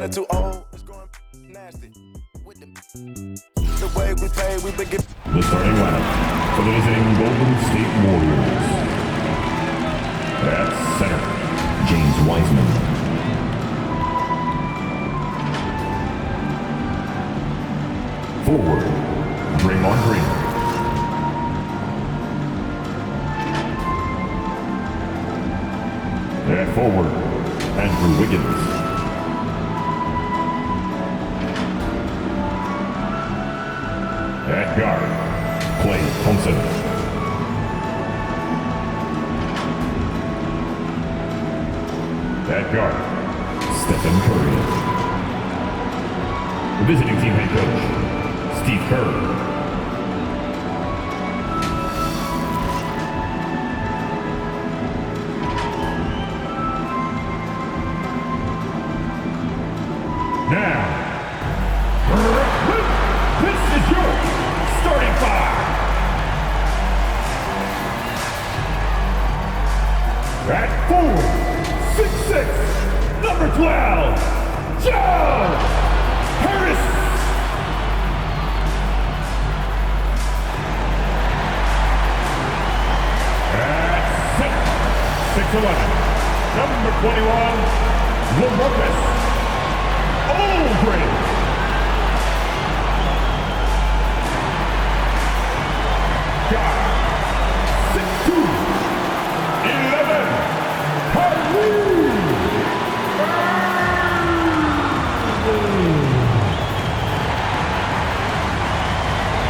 Too old, it's going nasty. With the way we play, we been getting. The starting lineup for the visiting Golden State Warriors. At center, James Wiseman. Forward, Draymond Green. At forward, Andrew Wiggins. At guard, Klay Thompson. At guard, Stephen Curry. The visiting team head coach, Steve Kerr. Now, this is your starting five. At 4'6", number 12, Joe Harris. At 6'11", number 21, LaMarcus Aldridge. God, 6'2", 11, Kyrie.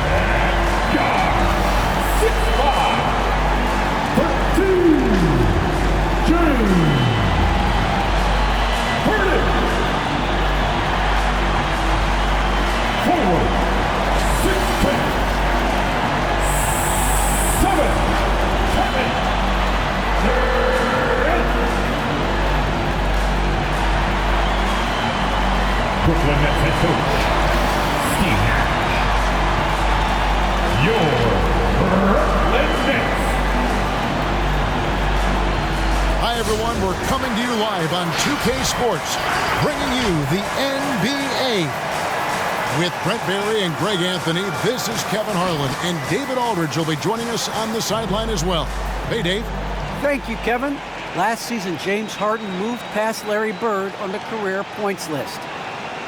And God, 6'5", 13, James. Brooklyn Nets head coach, Steve Nash. Your Brooklyn Nets. Hi everyone, we're coming to you live on 2K Sports, bringing you the NBA. With Brent Barry and Greg Anthony, this is Kevin Harlan, and David Aldridge will be joining us on the sideline as well. Hey, Dave. Thank you, Kevin. Last season, James Harden moved past Larry Bird on the career points list.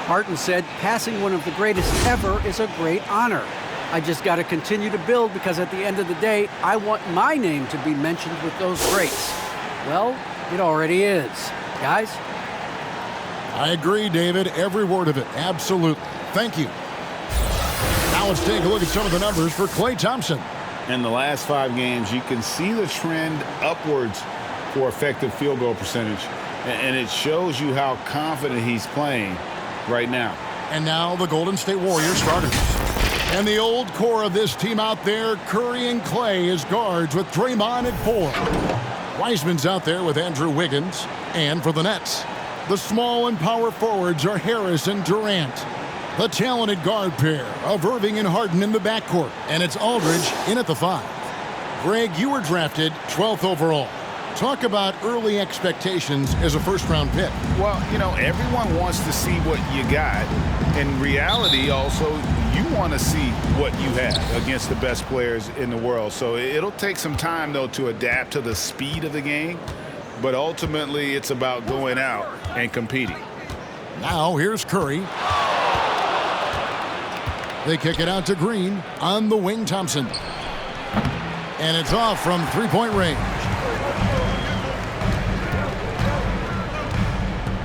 Harden said, passing one of the greatest ever is a great honor. I just got to continue to build because at the end of the day, I want my name to be mentioned with those greats. Well, it already is. Guys? I agree, David. Every word of it. Absolutely. Thank you. Now let's take a look at some of the numbers for Klay Thompson. In the last 5 games, you can see the trend upwards for effective field goal percentage. And it shows you how confident he's playing right now. And now the Golden State Warriors starters. And the old core of this team out there, Curry and Klay as guards with Draymond at 4. Wiseman's out there with Andrew Wiggins. And for the Nets, the small and power forwards are Harris and Durant. The talented guard pair of Irving and Harden in the backcourt. And it's Aldridge in at the 5. Greg, you were drafted 12th overall. Talk about early expectations as a first-round pick. Well, you know, everyone wants to see what you got. In reality, also, you want to see what you have against the best players in the world. So it'll take some time, though, to adapt to the speed of the game. But ultimately, it's about going out and competing. Now, here's Curry. They kick it out to Green. On the wing, Thompson. And it's off from three-point range.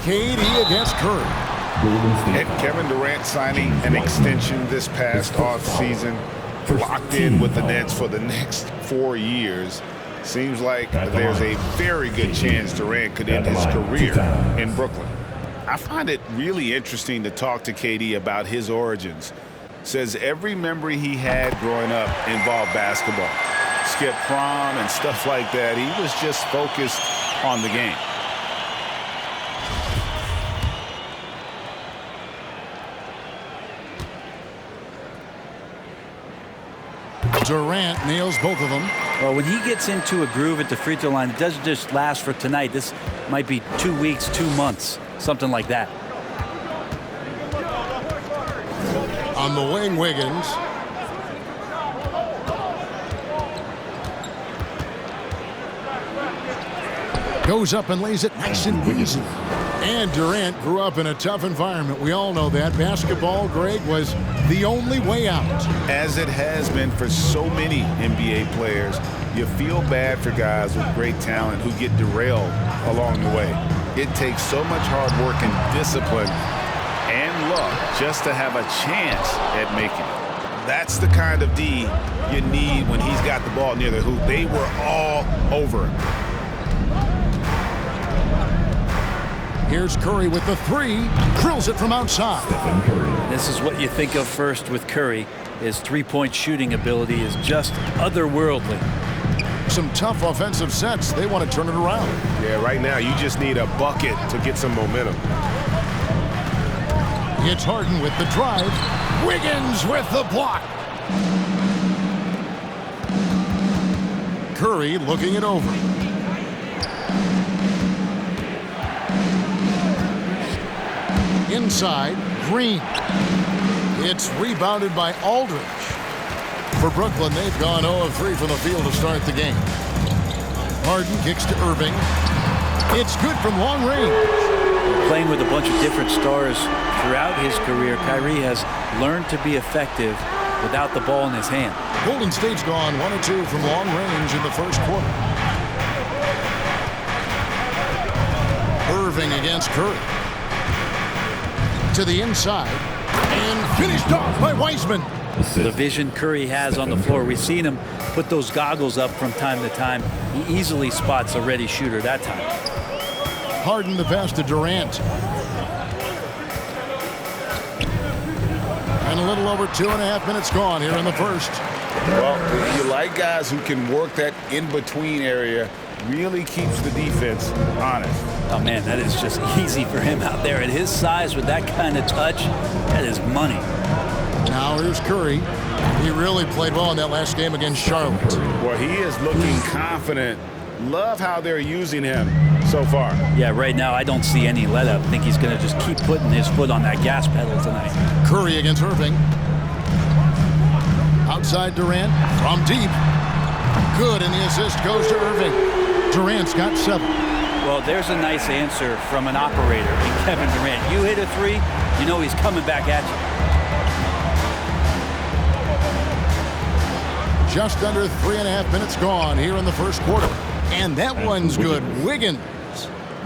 KD against Curry. And Kevin Durant signing an extension this past offseason, locked in with the Nets for the next 4 years. Seems like there's a very good chance Durant could end his career in Brooklyn. I find it really interesting to talk to KD about his origins. Says every memory he had growing up involved basketball. Skip prom and stuff like that. He was just focused on the game. Durant nails both of them. Well, when he gets into a groove at the free throw line, it doesn't just last for tonight. This might be 2 weeks, 2 months, something like that. On the wing, Wiggins. Goes up and lays it nice and easy. And Durant grew up in a tough environment. We all know that. Basketball, Greg, was the only way out. As it has been for so many NBA players, you feel bad for guys with great talent who get derailed along the way. It takes so much hard work and discipline and luck just to have a chance at making it. That's the kind of D you need when he's got the ball near the hoop. They were all over him. Here's Curry with the three. Drills it from outside. This is what you think of first with Curry. His three-point shooting ability is just otherworldly. Some tough offensive sets. They want to turn it around. Yeah, right now you just need a bucket to get some momentum. It's Harden with the drive. Wiggins with the block. Curry looking it over. Inside, Green. It's rebounded by Aldridge. For Brooklyn, they've gone 0 of 3 from the field to start the game. Harden kicks to Irving. It's good from long range. Playing with a bunch of different stars throughout his career, Kyrie has learned to be effective without the ball in his hand. Golden State's gone 1 of 2 from long range in the first quarter. Irving against Curry. To the inside. And finished off by Wiseman. The vision Curry has on the floor, we've seen him put those goggles up from time to time. He easily spots a ready shooter that time. Harden the pass to Durant. And a little over 2.5 minutes gone here in the first. Well, you like guys who can work that in-between area, really keeps the defense honest. Oh, man, that is just easy for him out there. At his size with that kind of touch, that is money. Now here's Curry. He really played well in that last game against Charlotte. Well, he is looking confident. Love how they're using him so far. Yeah, right now I don't see any let up. I think he's going to just keep putting his foot on that gas pedal tonight. Curry against Irving. Outside Durant from deep. Good, and the assist goes to Irving. Durant's got 7. Well, there's a nice answer from an operator in Kevin Durant. You hit a 3, you know he's coming back at you. Just under 3.5 minutes gone here in the first quarter. And that one's good. Wiggins.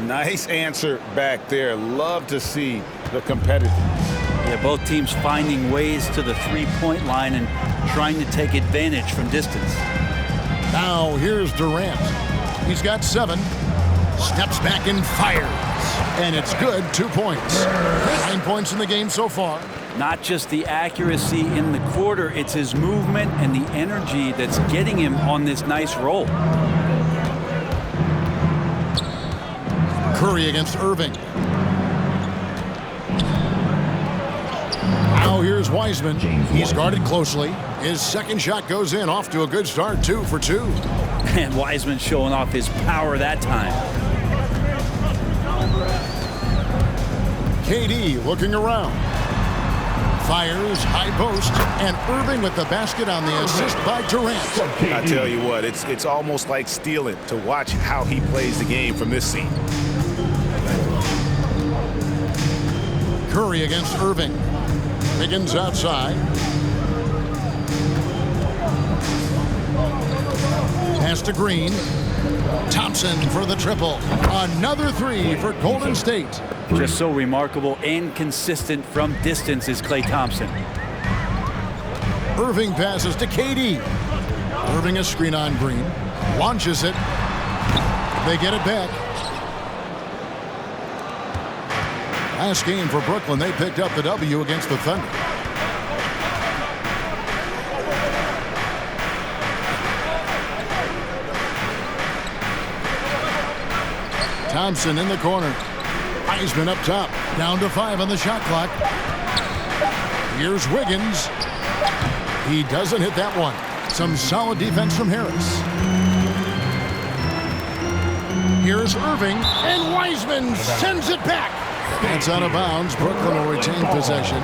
Nice answer back there. Love to see the competitiveness. Yeah, both teams finding ways to the three-point line and trying to take advantage from distance. Now here's Durant. He's got 7. Steps back and fires. And it's good. 2 points. 9 points in the game so far. Not just the accuracy in the quarter, it's his movement and the energy that's getting him on this nice roll. Curry against Irving. Now here's Wiseman. He's guarded closely. His second shot goes in, off to a good start, 2 for 2. And Wiseman showing off his power that time. KD looking around. Fires, high post, and Irving with the basket on the assist by Durant. I tell you what, it's almost like stealing to watch how he plays the game from this scene. Curry against Irving. Wiggins outside. Pass to Green. Thompson for the triple. Another 3 for Golden State. Just so remarkable and consistent from distance is Klay Thompson. Irving passes to KD. Irving a screen on Green. Launches it. They get it back. Last game for Brooklyn, they picked up the W against the Thunder. Thompson in the corner. Wiseman up top. Down to 5 on the shot clock. Here's Wiggins. He doesn't hit that one. Some solid defense from Harris. Here's Irving, and Wiseman sends it back. That's out of bounds. Brooklyn will retain possession.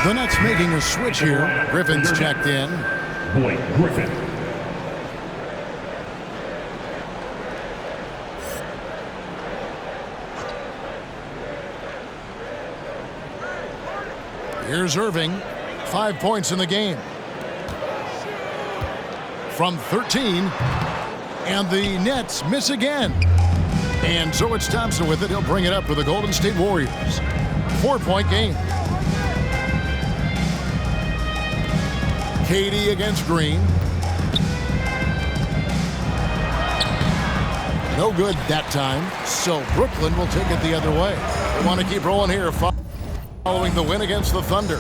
The Nets making a switch here. Griffin's checked in. Blake Griffin. Here's Irving. 5 points in the game. From 13. And the Nets miss again. And so it's Thompson with it. He'll bring it up for the Golden State Warriors. 4-point game. Katie against Green. No good that time. So Brooklyn will take it the other way. They want to keep rolling here following the win against the Thunder.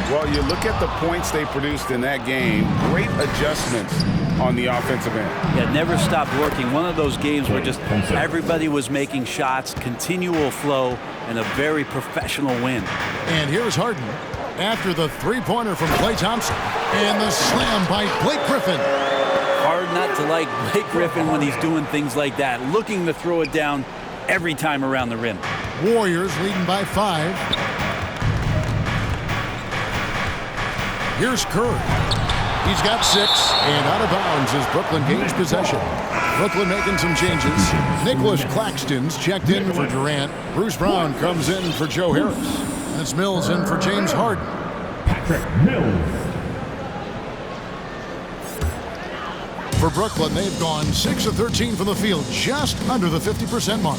Well, you look at the points they produced in that game. Great adjustments on the offensive end. Yeah, never stopped working. One of those games where just everybody was making shots, continual flow, and a very professional win. And here's Harden after the three-pointer from Klay Thompson. And the slam by Blake Griffin. Hard not to like Blake Griffin when he's doing things like that, looking to throw it down every time around the rim. Warriors leading by 5. Here's Curry. He's got 6, and out of bounds as Brooklyn gains possession. Brooklyn making some changes. Nicholas Claxton's checked in for Durant. Bruce Brown comes in for Joe Harris. That's Mills in for James Harden. Patrick Mills. For Brooklyn, they've gone 6 of 13 from the field, just under the 50% mark.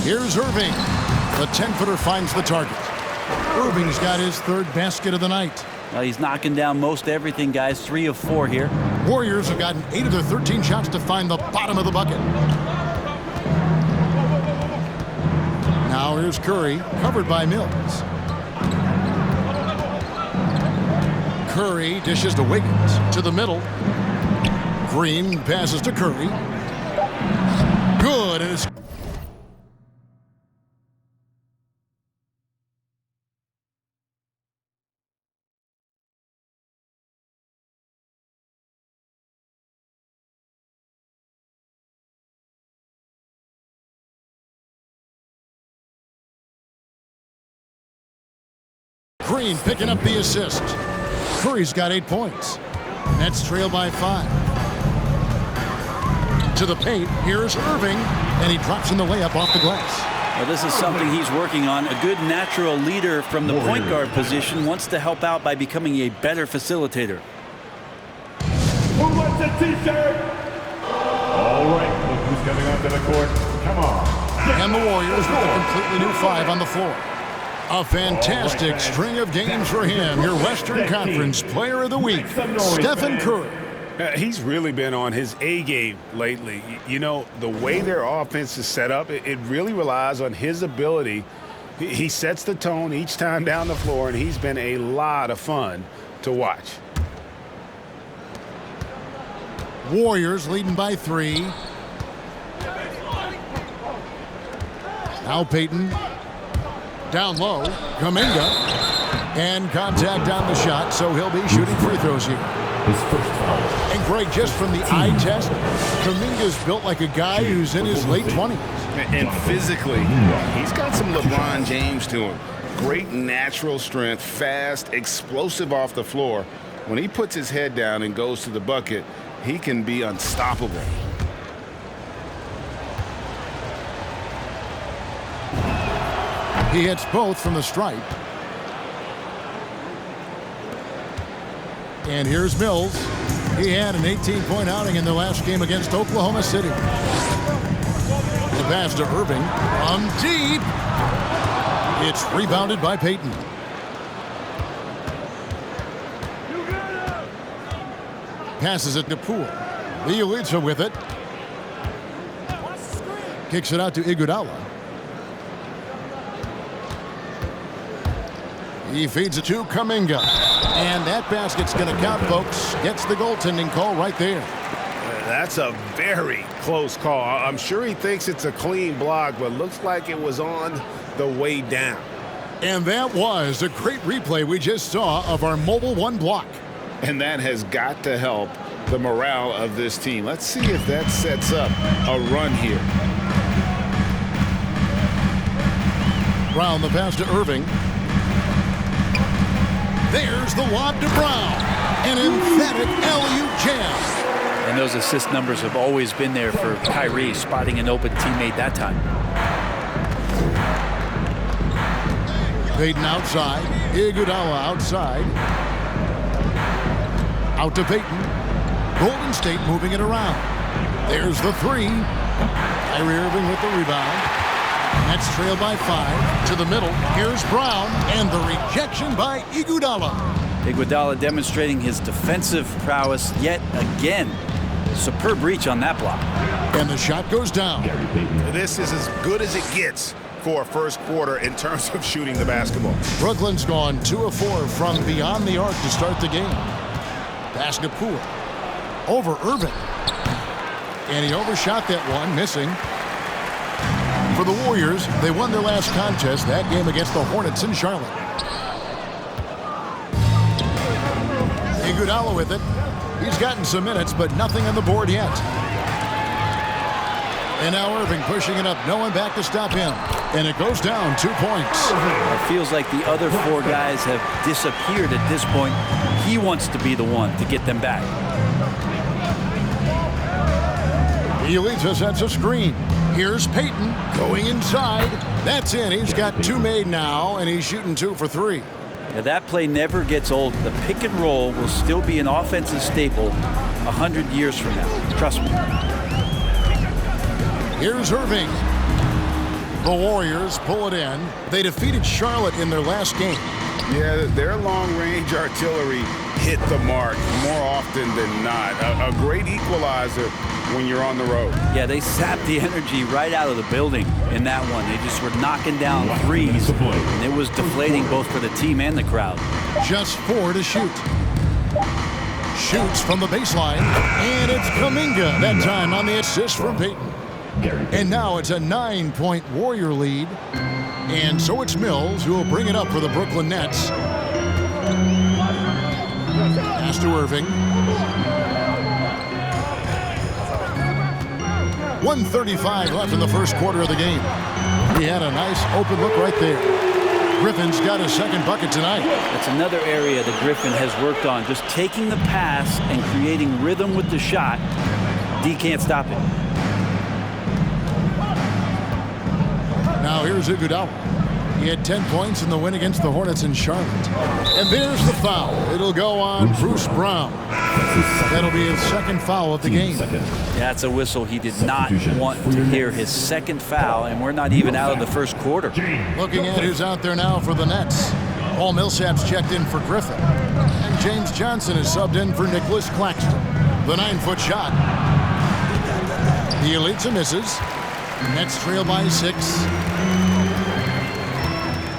Here's Irving. The 10-footer finds the target. Irving's got his 3rd basket of the night. Well, he's knocking down most everything, guys. 3 of 4 here. Warriors have gotten 8 of their 13 shots to find the bottom of the bucket. Now here's Curry, covered by Mills. Curry dishes to Wiggins, to the middle. Green passes to Curry. Good, and it's Green picking up the assist. Curry's got 8 points. Nets trail by 5. To the paint, here's Irving, and he drops in the layup off the glass. Well, this is something he's working on. A good natural leader from the point guard position wants to help out by becoming a better facilitator. Who wants a t-shirt? All right, look who's coming onto the court. Come on. And the Warriors with a completely new 5 on the floor. A fantastic string of games for him. Your Western Conference Player of the Week, Stephen Curry. He's really been on his A game lately. You know, the way their offense is set up, it really relies on his ability. He sets the tone each time down the floor, and he's been a lot of fun to watch. Warriors leading by 3. Now Payton. Down low, Kuminga, and contact on the shot, so he'll be shooting free throws here. His first foul. And Greg, just from the eye test, Kuminga's built like a guy who's in his late 20s. And physically, he's got some LeBron James to him. Great natural strength, fast, explosive off the floor. When he puts his head down and goes to the bucket, he can be unstoppable. He hits both from the stripe. And here's Mills. He had an 18-point outing in the last game against Oklahoma City. The pass to Irving. From deep. It's rebounded by Payton. Passes it to Poole. Bielitsa with it. Kicks it out to Iguodala. He feeds it to Kuminga. And that basket's going to count, folks. Gets the goaltending call right there. That's a very close call. I'm sure he thinks it's a clean block, but looks like it was on the way down. And that was a great replay we just saw of our Mobile One block. And that has got to help the morale of this team. Let's see if that sets up a run here. Brown the pass to Irving. There's the lob to Brown. An emphatic alley-oop jam. And those assist numbers have always been there for Kyrie, spotting an open teammate that time. Payton outside. Iguodala outside. Out to Payton. Golden State moving it around. There's the three. Kyrie Irving with the rebound. Nets trail by 5. To the middle. Here's Brown. And the rejection by Iguodala. Iguodala demonstrating his defensive prowess yet again. Superb reach on that block. And the shot goes down. This is as good as it gets for a first quarter in terms of shooting the basketball. Brooklyn's gone 2 of 4 from beyond the arc to start the game. Pass to Poole. Over Irving. And he overshot that one, missing. For the Warriors, they won their last contest, that game against the Hornets in Charlotte. Iguodala with it. He's gotten some minutes, but nothing on the board yet. And now Irving pushing it up. No one back to stop him. And it goes down 2 points. It feels like the other 4 guys have disappeared at this point. He wants to be the one to get them back. Elisa sets a screen. Here's Payton going inside. That's in. He's got 2 made now, and he's shooting 2 for 3. Now that play never gets old. The pick and roll will still be an offensive staple 100 years from now. Trust me. Here's Irving. The Warriors pull it in. They defeated Charlotte in their last game. Yeah, their long-range artillery hit the mark more often than not. A great equalizer when you're on the road. Yeah, they sapped the energy right out of the building in that one. They just were knocking down threes. And it was deflating both for the team and the crowd. Just 4 to shoot. Shoots from the baseline. And it's Kuminga that time on the assist from Payton. And now it's a 9-point Warrior lead. And so it's Mills who will bring it up for the Brooklyn Nets. Pass to Irving. 1:35 left in the first quarter of the game. He had a nice open look right there. Griffin's got his second bucket tonight. That's another area that Griffin has worked on, just taking the pass and creating rhythm with the shot. D can't stop it. Now here's Iguodala. He had 10 points in the win against the Hornets in Charlotte. And there's the foul. It'll go on Bruce Brown. That'll be his second foul of the game. That's a whistle he did not want to hear. His second foul, and we're not even out of the first quarter. Looking at who's out there now for the Nets. Paul Millsap's checked in for Griffin. And James Johnson is subbed in for Nicholas Claxton. The 9-foot shot. The Elitza misses. Nets trail by 6.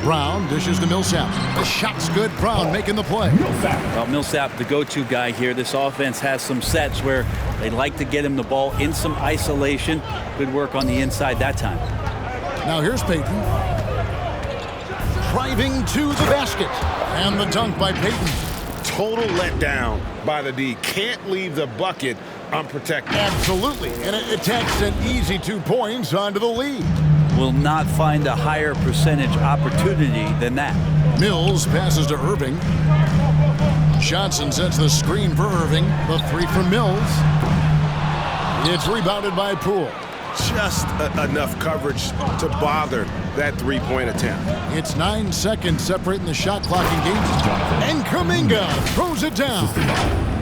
Brown dishes to Millsap. The shot's good. Brown making the play. Well, Millsap, the go-to guy here. This offense has some sets where they like to get him the ball in some isolation. Good work on the inside that time. Now here's Payton. Driving to the basket. And the dunk by Payton. Total letdown by the D. Can't leave the bucket unprotected. Absolutely. And it attacks an easy 2 points onto the lead. Will not find a higher percentage opportunity than that. Mills passes to Irving. Johnson sets the screen for Irving. The 3 from Mills. It's rebounded by Poole. Just enough coverage to bother that three-point attempt. It's 9 seconds separating the shot clock engagement. And Kuminga throws it down.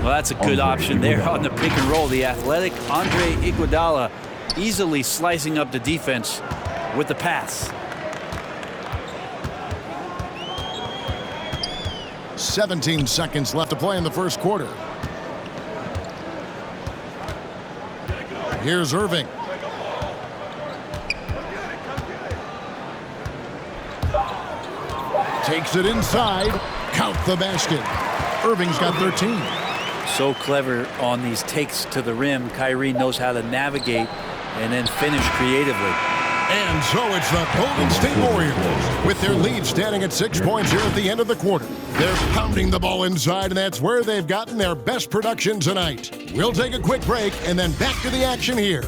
Well, that's a good option there on the pick and roll. The athletic Andre Iguodala easily slicing up the defense with the pass. 17 seconds left to play in the first quarter. Here's Irving. Takes it inside. Count the basket. Irving's got 13. So clever on these takes to the rim. Kyrie knows how to navigate and then finish creatively. And so it's the Golden State Warriors with their lead standing at 6 points here at the end of the quarter. They're pounding the ball inside, and that's where they've gotten their best production tonight. We'll take a quick break and then back to the action here.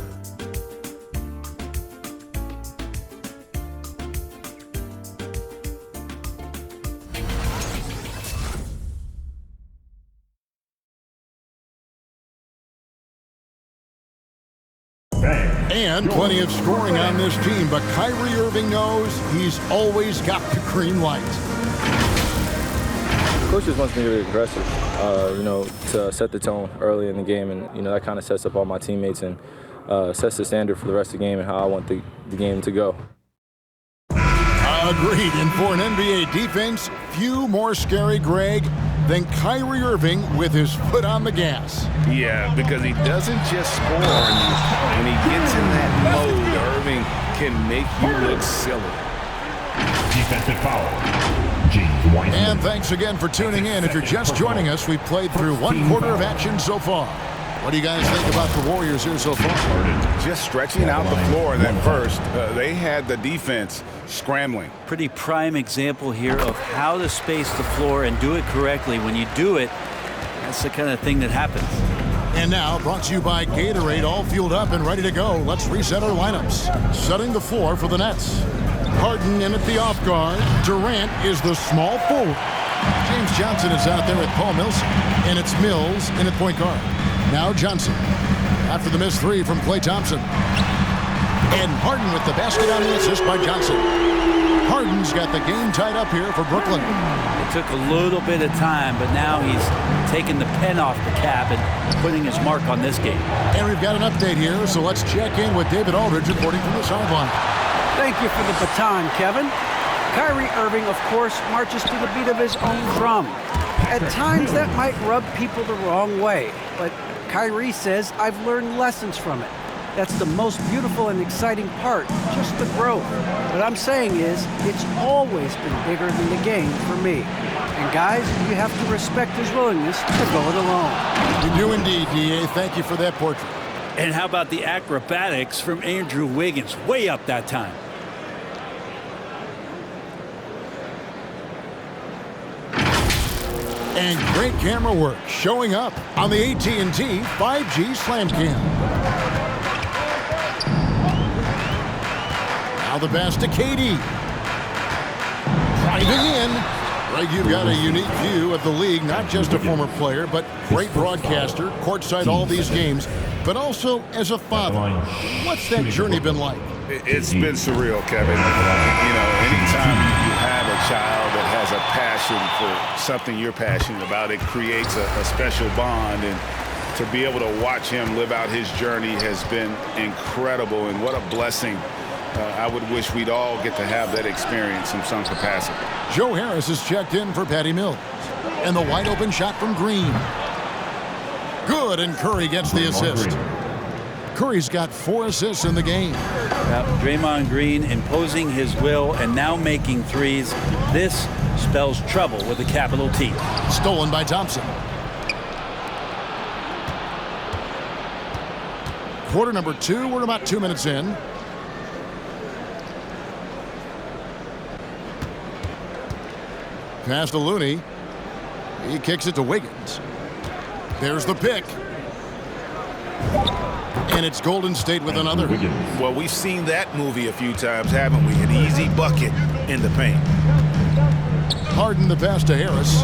And plenty of scoring on this team, but Kyrie Irving knows he's always got the green light. Coach just wants me to be aggressive, to set the tone early in the game, and that kind of sets up all my teammates and sets the standard for the rest of the game and how I want the game to go. Agreed, and for an NBA defense, few more scary, Greg, than Kyrie Irving with his foot on the gas. Yeah, because he doesn't just score on you. When he gets in that mode, Irving can make you look silly. Defensive foul. James Wiseman. And thanks again for tuning in. If you're just joining us, we've played through one quarter of action so far. What do you guys think about the Warriors here so far? Just stretching out the floor in that first. They had the defense scrambling. Pretty prime example here of how to space the floor and do it correctly. When you do it, that's the kind of thing that happens. And now, brought to you by Gatorade, all fueled up and ready to go. Let's reset our lineups. Setting the floor for the Nets. Harden in at the off guard. Durant is the small forward. James Johnson is out there with Paul Millsap. And it's Mills in at point guard. Now Johnson. After the missed three from Klay Thompson. And Harden with the basket on the assist by Johnson. Harden's got the game tied up here for Brooklyn. It took a little bit of time, but now he's taking the pen off the cap and putting his mark on this game. And we've got an update here, so let's check in with David Aldridge reporting from the sideline. Thank you for the baton, Kevin. Kyrie Irving, of course, marches to the beat of his own drum. At times, that might rub people the wrong way, but Kyrie says, I've learned lessons from it. That's the most beautiful and exciting part, just the growth. What I'm saying is, it's always been bigger than the game for me. And guys, you have to respect his willingness to go it alone. You do indeed, D.A. Thank you for that portrait. And how about the acrobatics from Andrew Wiggins? Way up that time. And great camera work showing up on the AT&T 5G Slam Cam. Now the pass to KD. Driving in. Greg, you've got a unique view of the league, not just a former player, but great broadcaster, courtside all these games, but also as a father. What's that journey been like? It's been surreal, Kevin. Anytime you have a child that has a passion for something you're passionate about, it creates a special bond. And to be able to watch him live out his journey has been incredible. And what a blessing. I would wish we'd all get to have that experience in some capacity. Joe Harris is checked in for Patty Mills. And the wide open shot from Green. Good, and Curry gets the assist. Curry's got 4 assists in the game. Draymond Green imposing his will and now making threes. This spells trouble with a capital T. Stolen by Thompson. Quarter number 2. We're about 2 minutes in. Pass to Looney. He kicks it to Wiggins. There's the pick. And it's Golden State with another. Well, we've seen that movie a few times, haven't we? An easy bucket in the paint. Harden the pass to Harris.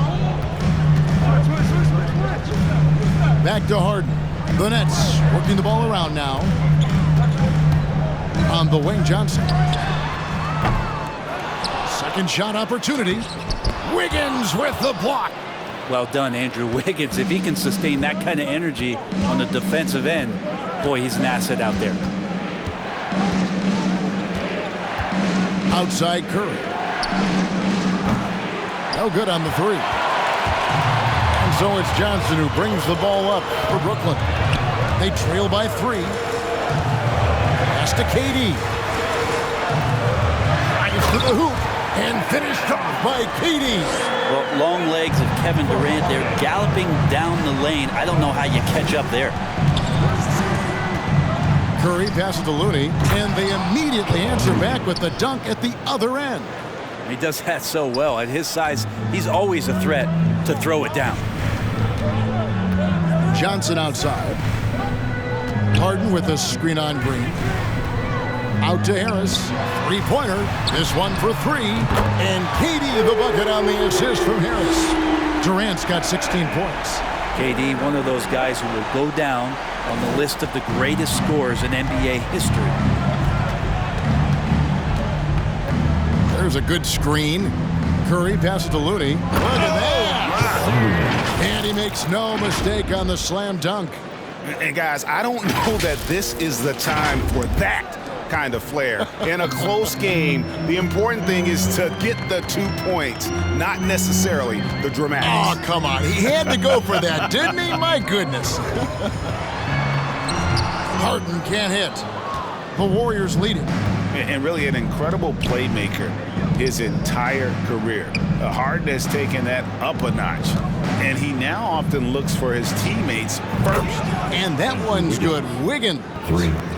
Back to Harden. The Nets working the ball around now. On the wing, Johnson. Second shot opportunity. Wiggins with the block. Well done, Andrew Wiggins. If he can sustain that kind of energy on the defensive end, boy, he's an asset out there. Outside Curry. No good on the three. And so it's Johnson who brings the ball up for Brooklyn. They trail by 3. Pass to KD. Drives to the hoop and finished off by KD. Well, long legs of Kevin Durant. They're galloping down the lane. I don't know how you catch up there. Curry passes to Looney, and they immediately answer back with the dunk at the other end. He does that so well. At his size, he's always a threat to throw it down. Johnson outside. Harden with a screen on Green. Out to Harris. 3-pointer. This one for 3. And KD the bucket on the assist from Harris. Durant's got 16 points. KD, one of those guys who will go down on the list of the greatest scorers in NBA history. There's a good screen. Curry passes to Looney. Look at that! And he makes no mistake on the slam dunk. And guys, I don't know that this is the time for that kind of flair. In a close game, the important thing is to get the 2 points, not necessarily the dramatics. Oh, come on. He had to go for that, didn't he? My goodness. Harden can't hit. The Warriors lead it. And really an incredible playmaker his entire career. Harden has taken that up a notch, and he now often looks for his teammates first. And that one's good. Wiggins.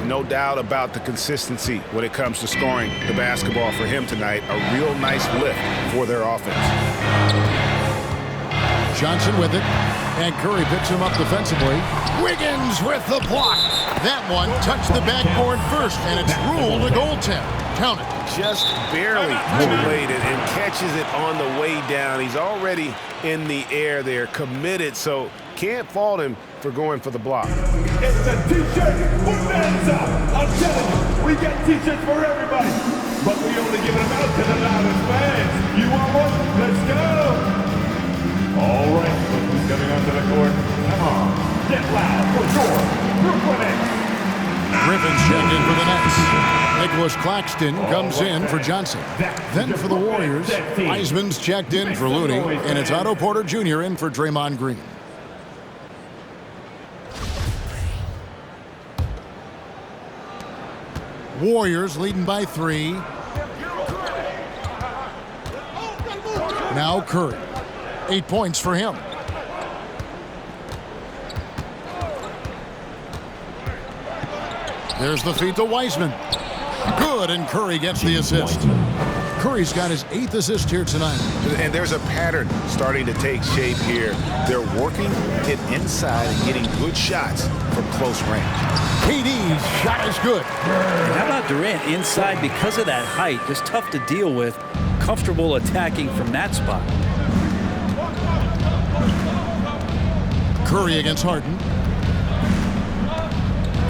No doubt about the consistency when it comes to scoring the basketball for him tonight. A real nice lift for their offense. Johnson with it, and Curry picks him up defensively. Wiggins with the block. That one touched the backboard first, and it's ruled a goaltend. Count it. Just barely too late and catches it on the way down. He's already in the air there, committed, so can't fault him for going for the block. It's a T-shirt bonanza. I'm telling you, we got T-shirts for everybody, but we only give them out to the loudest fans. You want one? Let's go. All right, look who's coming onto the court. Come on, get loud for your Brooklyn Nets. Griffin's checked in for the Nets. Nicholas Claxton comes in for Johnson. Then for the Warriors, Wiseman's checked in for Looney, and it's Otto Porter Jr. in for Draymond Green. Warriors leading by 3. Now Curry. 8 points for him. There's the feed to Wiseman. Good, and Curry gets the assist. Curry's got his 8th assist here tonight. And there's a pattern starting to take shape here. They're working it inside and getting good shots from close range. KD's shot is good. And how about Durant inside because of that height? Just tough to deal with. Comfortable attacking from that spot. Curry against Harden.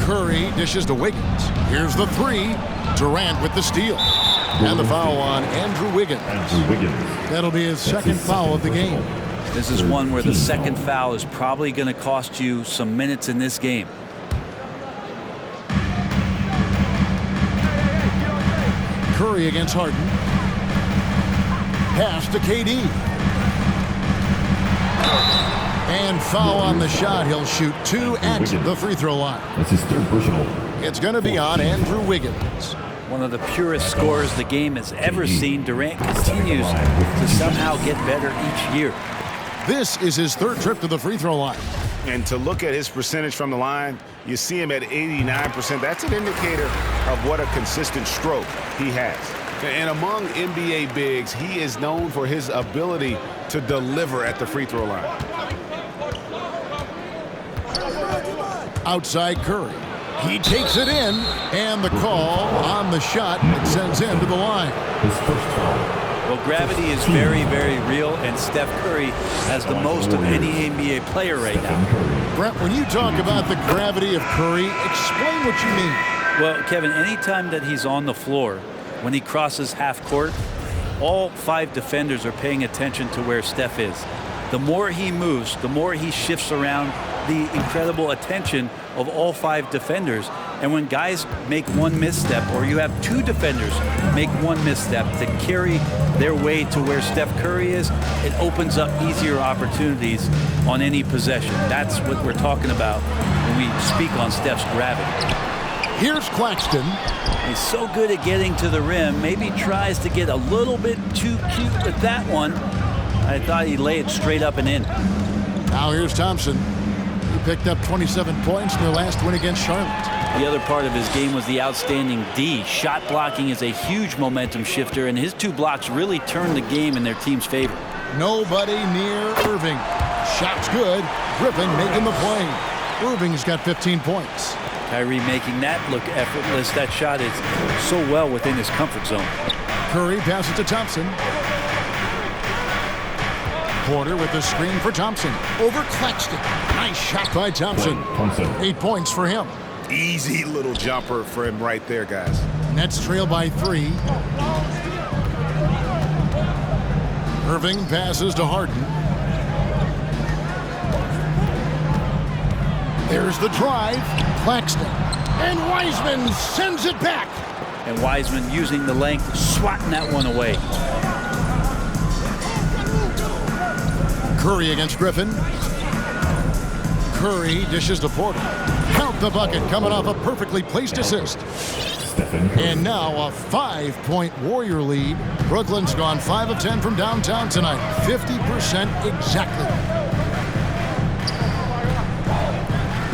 Curry dishes to Wiggins. Here's the 3. Durant with the steal. And the foul on Andrew Wiggins. That'll be his second foul of the game. This is one where the second foul is probably going to cost you some minutes in this game. Curry against Harden. Pass to KD. And foul on the shot. He'll shoot 2 at the free throw line. That's his 3rd personal. It's going to be on Andrew Wiggins. One of the purest scorers the game has ever seen. Durant continues to somehow get better each year. This is his 3rd trip to the free throw line. And to look at his percentage from the line, you see him at 89%. That's an indicator of what a consistent stroke he has. And among NBA bigs, he is known for his ability to deliver at the free throw line. Outside Curry. He takes it in, and the call on the shot it sends him to the line. His 1st foul. Well, gravity is very, very real, and Steph Curry has the most of any NBA player right now. Brent, when you talk about the gravity of Curry, explain what you mean. Well, Kevin, anytime that he's on the floor, when he crosses half court, all 5 defenders are paying attention to where Steph is. The more he moves, the more he shifts around, the incredible attention of all 5 defenders. And when guys make one misstep, or you have 2 defenders make one misstep to carry their way to where Steph Curry is, it opens up easier opportunities on any possession. That's what we're talking about when we speak on Steph's gravity. Here's Claxton. He's so good at getting to the rim. Maybe tries to get a little bit too cute with that one. I thought he'd lay it straight up and in. Now here's Thompson. He picked up 27 points in their last win against Charlotte. The other part of his game was the outstanding D. Shot blocking is a huge momentum shifter, and his 2 blocks really turned the game in their team's favor. Nobody near Irving. Shot's good. Griffin making the play. Irving's got 15 points. Kyrie making that look effortless. That shot is so well within his comfort zone. Curry passes to Thompson. Porter with the screen for Thompson. Over Claxton. Nice shot by Thompson. 8 points for him. Easy little jumper for him right there, guys. Nets trail by 3. Irving passes to Harden. There's the drive. Claxton. And Wiseman sends it back. And Wiseman using the length, swatting that one away. Curry against Griffin. Curry dishes to Porter. Count the bucket, coming off a perfectly placed assist. And now a 5-point Warrior lead. Brooklyn's gone 5 of 10 from downtown tonight. 50% exactly.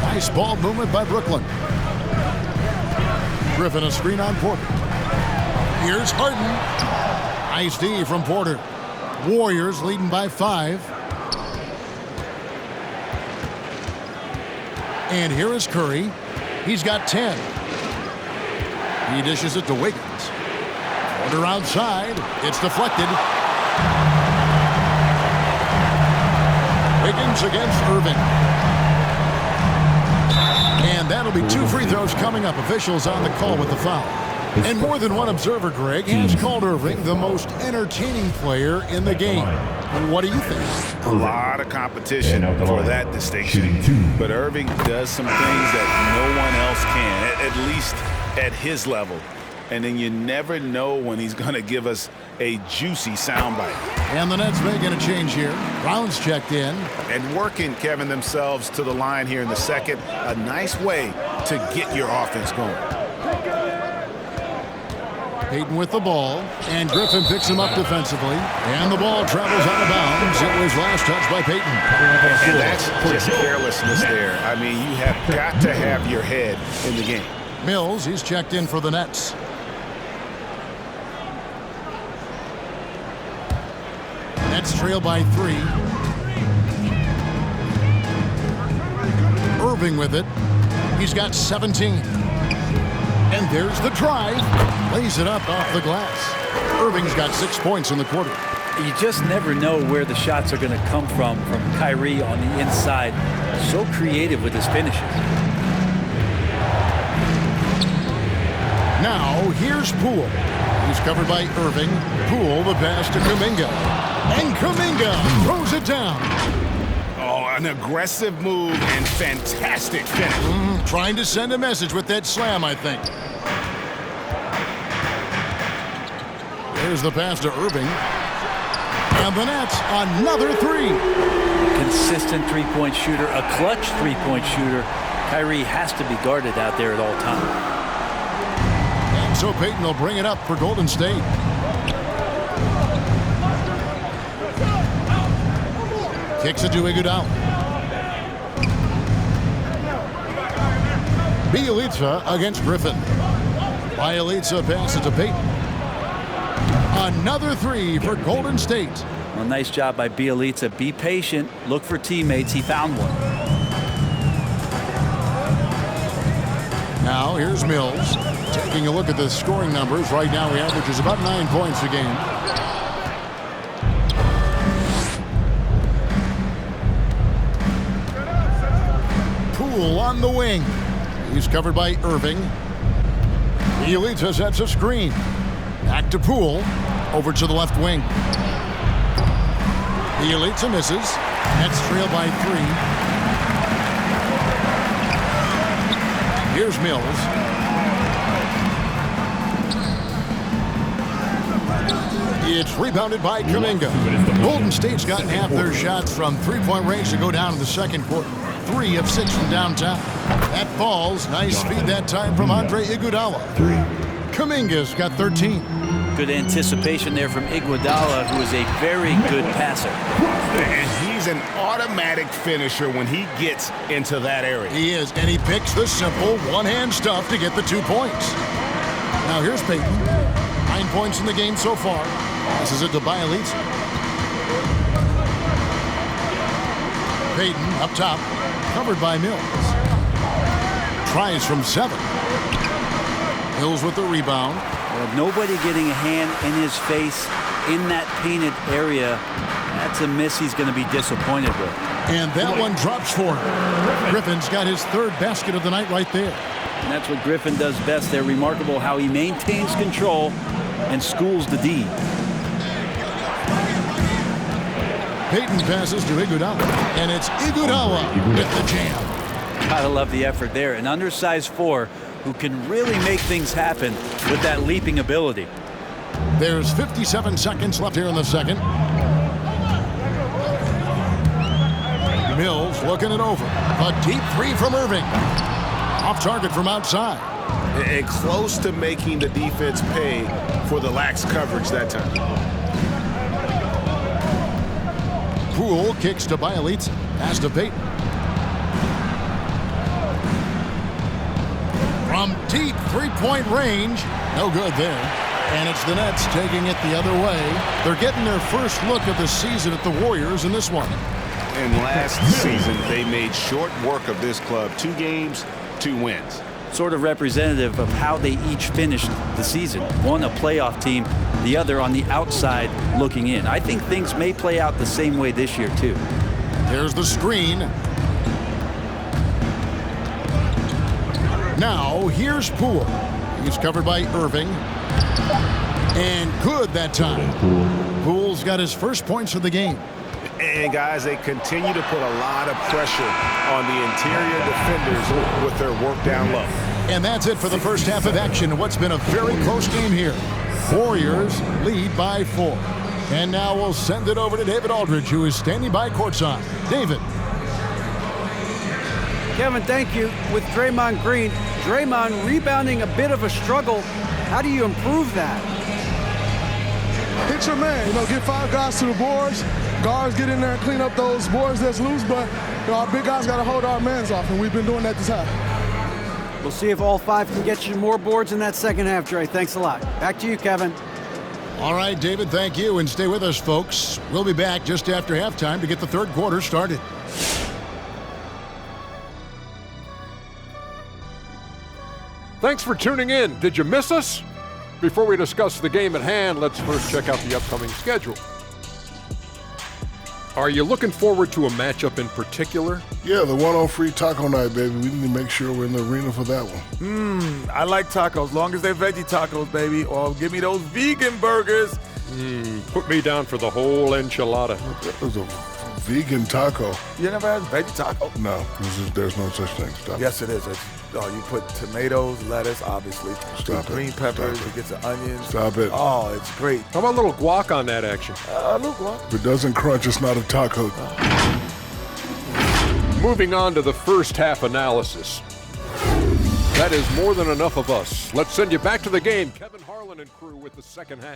Nice ball movement by Brooklyn. Griffin a screen on Porter. Here's Harden. Nice D from Porter. Warriors leading by 5. And here is Curry. He's got 10. He dishes it to Wiggins. Porter outside. It's deflected. Wiggins against Irving. And that'll be 2 free throws coming up. Officials on the call with the foul. And more than one observer, Greg, has called Irving the most entertaining player in the game. What do you think? A lot of competition for that distinction. But Irving does some things that no one else can, at least at his level. And then you never know when he's going to give us a juicy soundbite. And the Nets making a change here. Brown's checked in. And working, Kevin, themselves to the line here in the second. A nice way to get your offense going. Payton with the ball, and Griffin picks him up defensively, and the ball travels out of bounds. It was last touched by Payton. And that's just carelessness there. I mean, you have got to have your head in the game. Mills, he's checked in for the Nets. Nets trail by 3. Irving with it. He's got 17. And there's the drive. Lays it up off the glass. Irving's got 6 points in the quarter. You just never know where the shots are going to come from Kyrie on the inside. So creative with his finishes. Now, here's Poole. He's covered by Irving. Poole, the pass to Kuminga. And Kuminga throws it down. Oh, an aggressive move and fantastic finish. Trying to send a message with that slam, I think. There's the pass to Irving. And the Nets, another 3. Consistent three-point shooter, a clutch three-point shooter. Kyrie has to be guarded out there at all times. And so Payton will bring it up for Golden State. Kicks it to Iguodala. Bielitsa against Griffin. Bielitsa passes to Payton. Another 3 for Golden State. Well, nice job by Bielitsa. Be patient. Look for teammates. He found one. Now here's Mills. Taking a look at the scoring numbers. Right now he averages about 9 points a game. Poole on the wing. He's covered by Irving. Bielitsa sets a screen. Back to Poole. Over to the left wing. Bielitsa misses. Nets trail by 3. Here's Mills. It's rebounded by Kuminga. Golden State's gotten half their shots from three-point range to go down in the second quarter. 3 of 6 from downtown. That falls. Nice feed that time from Andre Iguodala. Kuminga's got 13. Good anticipation there from Iguodala, who is a very good passer. And he's an automatic finisher when he gets into that area. He is, and he picks the simple one-hand stuff to get the 2 points. Now here's Payton. 9 points in the game so far. Passes it to Bielitsa. Payton up top, covered by Mills. Tries from 7. Mills with the rebound. Well, nobody getting a hand in his face in that painted area, that's a miss he's going to be disappointed with. And that one drops for him. Griffin's got his third basket of the night right there. And that's what Griffin does best. They're remarkable how he maintains control and schools the D. Payton passes to Iguodala, and it's Iguodala with the jam. Gotta love the effort there. An undersized 4 who can really make things happen with that leaping ability. There's 57 seconds left here in the second. Mills looking it over. A deep three from Irving. Off target from outside. And close to making the defense pay for the lax coverage that time. Poole kicks to Bielitsa. Pass to Payton. From deep three-point range. No good there. And it's the Nets taking it the other way. They're getting their first look of the season at the Warriors in this one. And last season, they made short work of this club. 2 games, 2 wins. Sort of representative of how they each finished the season. One a playoff team, the other on the outside looking in. I think things may play out the same way this year, too. There's the screen. Now, here's Poole. He's covered by Irving. And good that time. Poole's got his first points of the game. And, guys, they continue to put a lot of pressure on the interior defenders with their work down low. And that's it for the first half of action. What's been a very close game here. Warriors lead by 4. And now we'll send it over to David Aldridge, who is standing by courtside. David. Kevin, thank you. With Draymond Green, Draymond rebounding a bit of a struggle. How do you improve that? Hit your man, get 5 guys to the boards. Guards get in there and clean up those boards that's loose, but our big guys got to hold our mans off, and we've been doing that this half. We'll see if all 5 can get you more boards in that second half, Dre. Thanks a lot. Back to you, Kevin. All right, David, thank you, and stay with us, folks. We'll be back just after halftime to get the third quarter started. Thanks for tuning in. Did you miss us? Before we discuss the game at hand, let's first check out the upcoming schedule. Are you looking forward to a matchup in particular? Yeah, the one on free taco night, baby. We need to make sure we're in the arena for that one. I like tacos, long as they're veggie tacos, baby. Or give me those vegan burgers. Put me down for the whole enchilada. That was a vegan taco. You never had a veggie taco? No, there's no such thing. Stop. Yes, it is. You put tomatoes, lettuce, obviously. Green peppers, you get the onions. Stop it. Oh, it's great. How about a little guac on that action? A little guac. If it doesn't crunch, it's not a taco. Moving on to the first half analysis. That is more than enough of us. Let's send you back to the game. Kevin Harlan and crew with the second half.